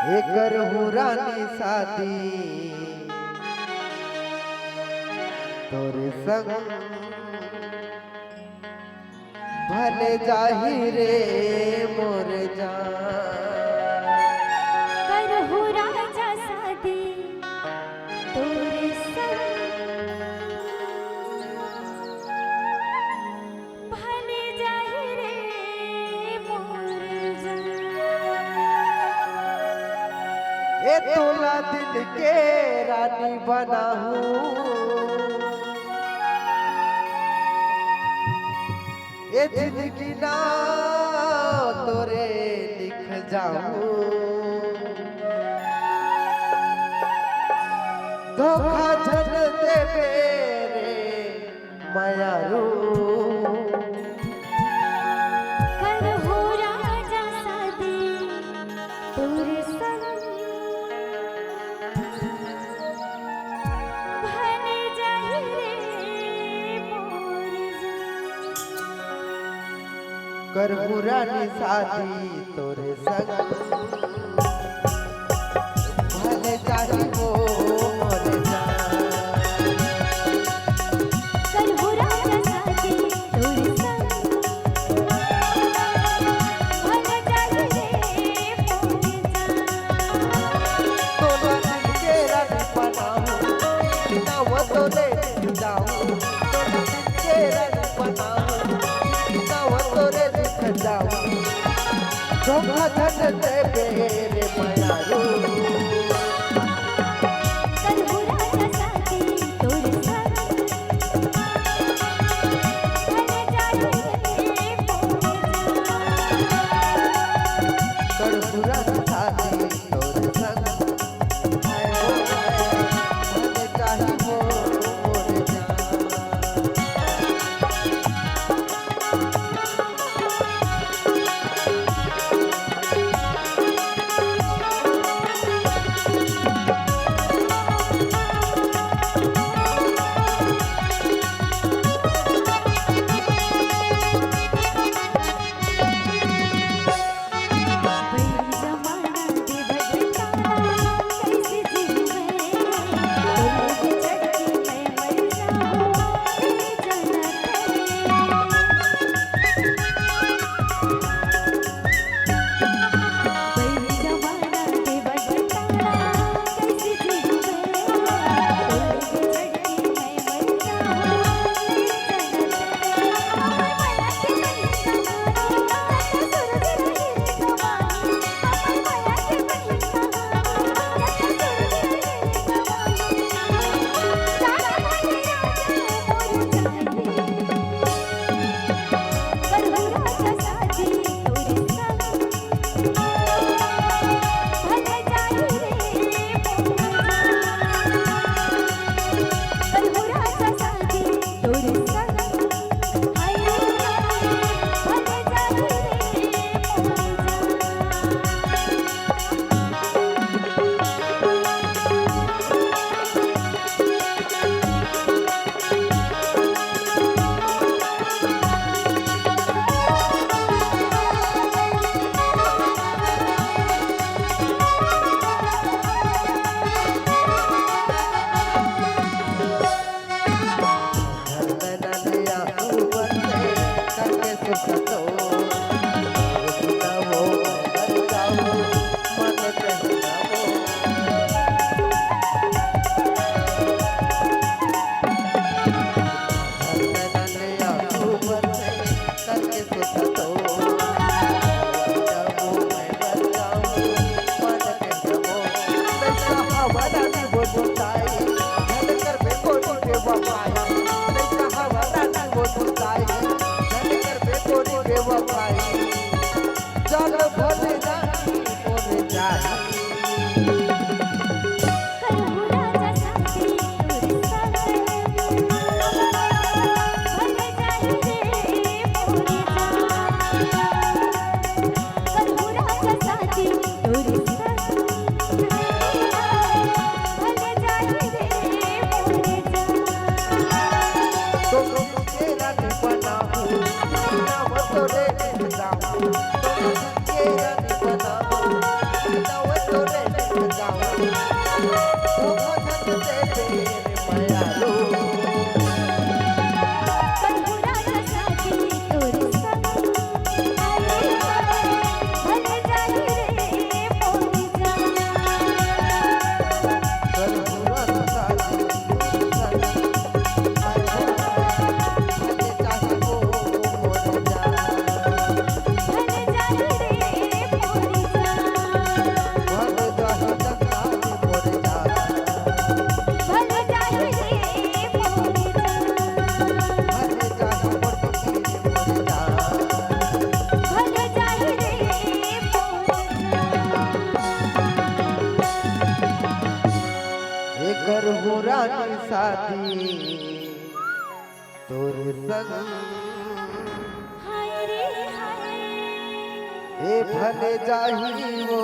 एकर हुरानी शादी तोरे संग भले जाही रे मोर जान। करहु राजा शादी तोरे संग भले जाहि रे मोर जान। ए तोला दिल के रानी बनाहूं, ये जिंदगी ना तोरे लिख जाऊं। धोखा झन दे मेरे मायारू, करहु राजा शादी तोरे संग भले जाहि रे मोर जान। करहु रानी शादी तोरे संग भले जाही वो मोर जान। करहु राजा शादी तोरे संग भले जाहि रे मोर जान। तोला दिल के रानी बनाऊं, ना वो तोले जाऊं। तोला दिल के रानी बनाऊं, ना वो तोरे लिख जाऊं। धोखा झन दे मेरे मायारू, करहु राजा शादी तोरे संग भले जाहि रे मोर जान। करहु रानी शादी तोरे संग हाय हो भले जाही वो मोर जान। चल भले जाही मोर जान। तोरे जाऊं, तोरे के रानी बनाऊं, करहु रानी शादी तोर संग। हाय रे हाय ए भले जाही वो